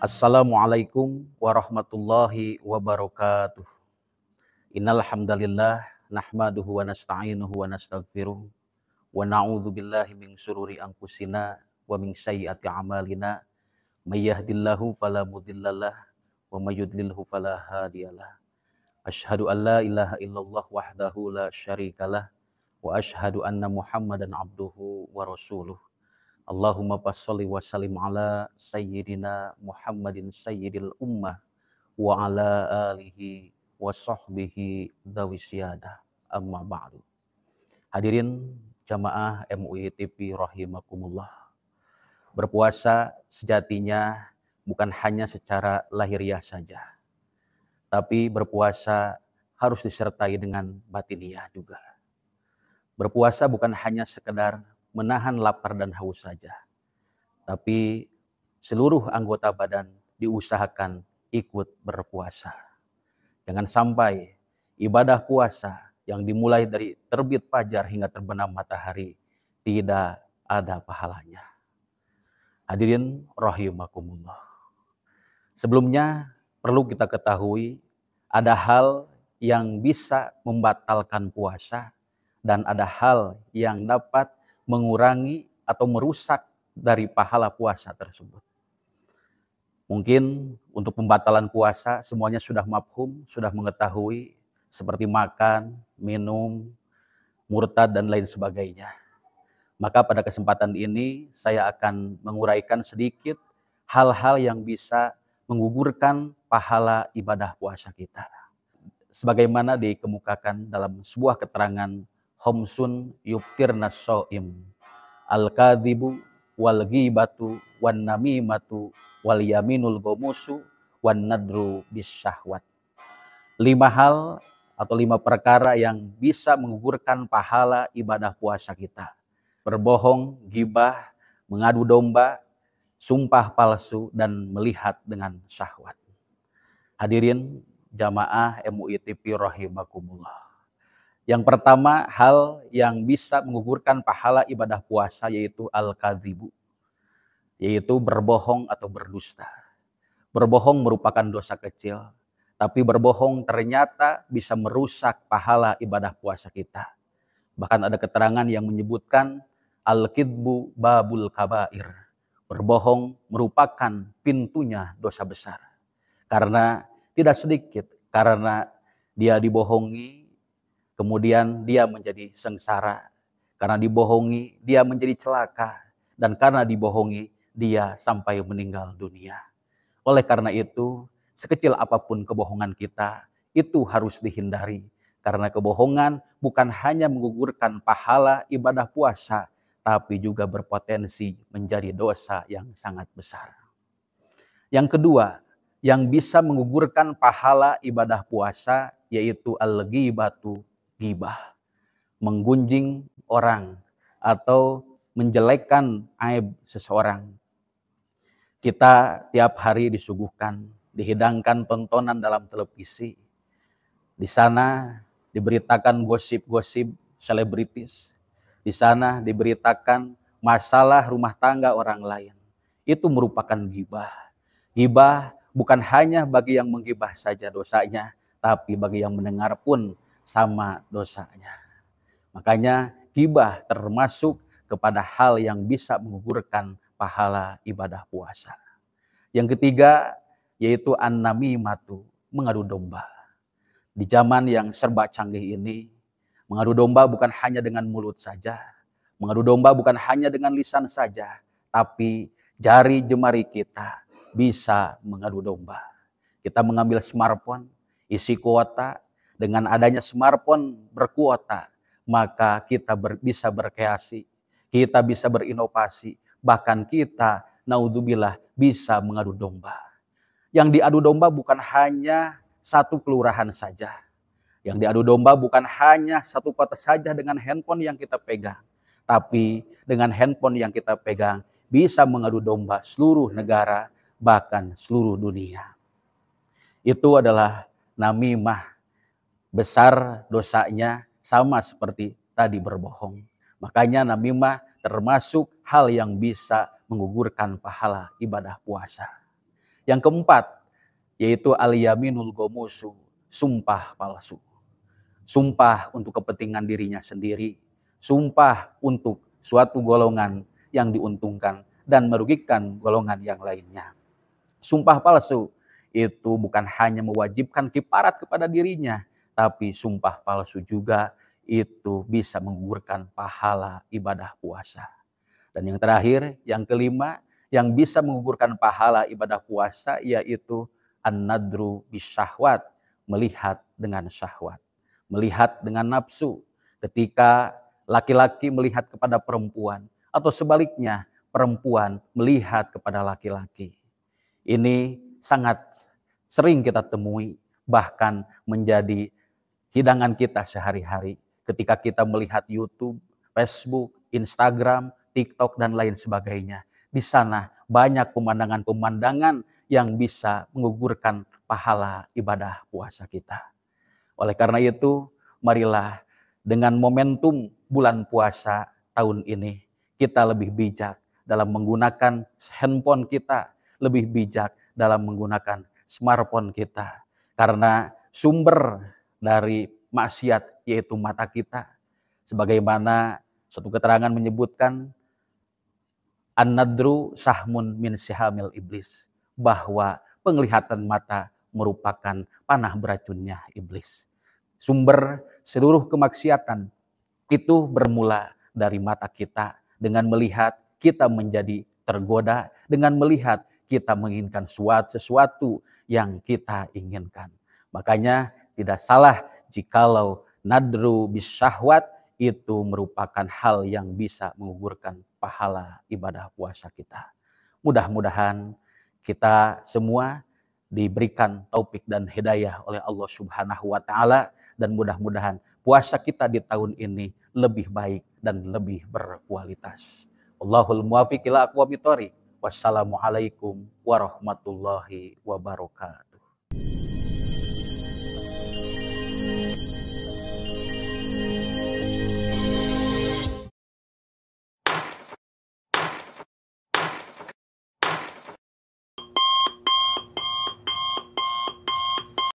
Assalamualaikum warahmatullahi wabarakatuh. Innal hamdalillah nahmaduhu wa nasta'inuhu wa nastaghfiruh wa na'udzu billahi min syururi anfusina wa min sayyiati a'malina. May yahdihillahu fala mudhillalah wa may yudlilhu fala hadiyalah. Asyhadu an la ilaha illallah wahdahu la syarikalah wa asyhadu anna Muhammadan abduhu wa rasuluh. Allahumma pasholli wa sallim ala sayyidina Muhammadin sayyidil ummah wa ala alihi wa sahbihi dhawi syadah amma ba'du. Hadirin jamaah MUI TV rahimakumullah. Berpuasa sejatinya bukan hanya secara lahiriah saja, tapi berpuasa harus disertai dengan batiniah juga. Berpuasa bukan hanya sekedar menahan lapar dan haus saja, tapi seluruh anggota badan diusahakan ikut berpuasa. Jangan sampai ibadah puasa yang dimulai dari terbit fajar hingga terbenam matahari tidak ada pahalanya. Hadirin rahimakumullah. Sebelumnya perlu kita ketahui ada hal yang bisa membatalkan puasa dan ada hal yang dapat mengurangi atau merusak dari pahala puasa tersebut. Mungkin untuk pembatalan puasa semuanya sudah mafhum, sudah mengetahui seperti makan, minum, murtad dan lain sebagainya. Maka pada kesempatan ini saya akan menguraikan sedikit hal-hal yang bisa menggugurkan pahala ibadah puasa kita. Sebagaimana dikemukakan dalam sebuah keterangan Homsun yuftirnas shaim al-kadhibu wal ghibatu wan namimatu wal yaminul ghamusu wan nadru bisyahwat. 5 hal atau 5 perkara yang bisa menggugurkan pahala ibadah puasa kita. Berbohong, ghibah, mengadu domba, sumpah palsu dan melihat dengan syahwat. Hadirin jamaah MUI TV rahimakumullah. Yang pertama, hal yang bisa menggugurkan pahala ibadah puasa yaitu al-kadzibu, yaitu berbohong atau berdusta. Berbohong merupakan dosa kecil, tapi berbohong ternyata bisa merusak pahala ibadah puasa kita. Bahkan ada keterangan yang menyebutkan al-kidbu babul kabair. Berbohong merupakan pintunya dosa besar. Karena tidak sedikit, karena dia dibohongi, kemudian dia menjadi sengsara. Karena dibohongi, dia menjadi celaka. Dan karena dibohongi, dia sampai meninggal dunia. Oleh karena itu, sekecil apapun kebohongan kita, itu harus dihindari. Karena kebohongan bukan hanya menggugurkan pahala ibadah puasa, tapi juga berpotensi menjadi dosa yang sangat besar. Yang kedua, yang bisa menggugurkan pahala ibadah puasa, yaitu al-ghibatu, ghibah, menggunjing orang atau menjelekkan aib seseorang. Kita tiap hari disuguhkan, dihidangkan tontonan dalam televisi. Di sana diberitakan gosip-gosip selebritis. Di sana diberitakan masalah rumah tangga orang lain. Itu merupakan ghibah. Ghibah bukan hanya bagi yang menggibah saja dosanya, tapi bagi yang mendengar pun sama dosanya. Makanya ghibah termasuk kepada hal yang bisa menggugurkan pahala ibadah puasa. Yang ketiga yaitu an-namimatu, mengadu domba. Di zaman yang serba canggih ini, mengadu domba bukan hanya dengan mulut saja, mengadu domba bukan hanya dengan lisan saja, tapi jari jemari kita bisa mengadu domba. Kita mengambil smartphone, isi kuota. Dengan adanya smartphone berkuota, maka kita bisa berkreasi, kita bisa berinovasi, bahkan kita, naudzubillah, bisa mengadu domba. Yang diadu domba bukan hanya satu kelurahan saja. Yang diadu domba bukan hanya satu kota saja dengan handphone yang kita pegang. Tapi dengan handphone yang kita pegang bisa mengadu domba seluruh negara, bahkan seluruh dunia. Itu adalah namimah. Besar dosanya sama seperti tadi berbohong. Makanya namimah termasuk hal yang bisa menggugurkan pahala ibadah puasa. Yang keempat, yaitu al-yaminul gomusu, sumpah palsu. Sumpah untuk kepentingan dirinya sendiri, sumpah untuk suatu golongan yang diuntungkan dan merugikan golongan yang lainnya. Sumpah palsu itu bukan hanya mewajibkan kifarat kepada dirinya, tapi sumpah palsu juga itu bisa menggugurkan pahala ibadah puasa. Dan yang terakhir, yang kelima, yang bisa menggugurkan pahala ibadah puasa yaitu an-nadru bisyahwat, melihat dengan syahwat, melihat dengan nafsu. Ketika laki-laki melihat kepada perempuan atau sebaliknya perempuan melihat kepada laki-laki. Ini sangat sering kita temui, bahkan menjadi hidangan kita sehari-hari. Ketika kita melihat YouTube, Facebook, Instagram, TikTok, dan lain sebagainya. Di sana banyak pemandangan-pemandangan yang bisa menggugurkan pahala ibadah puasa kita. Oleh karena itu, marilah dengan momentum bulan puasa tahun ini, kita lebih bijak dalam menggunakan handphone kita, lebih bijak dalam menggunakan smartphone kita. Karena sumber dari maksiat yaitu mata kita. Sebagaimana suatu keterangan menyebutkan, an-nadru sahmun min sihamil iblis. Bahwa penglihatan mata merupakan panah beracunnya iblis. Sumber seluruh kemaksiatan itu bermula dari mata kita. Dengan melihat kita menjadi tergoda, dengan melihat kita menginginkan sesuatu yang kita inginkan. Makanya tidak salah jikalau nadru bisyahwat itu merupakan hal yang bisa menggugurkan pahala ibadah puasa kita. Mudah-mudahan kita semua diberikan taufik dan hidayah oleh Allah Subhanahu wa taala, dan mudah-mudahan puasa kita di tahun ini lebih baik dan lebih berkualitas. Allahul muwaffiq ila aqwamit thoriq. Wassalamualaikum warahmatullahi wabarakatuh.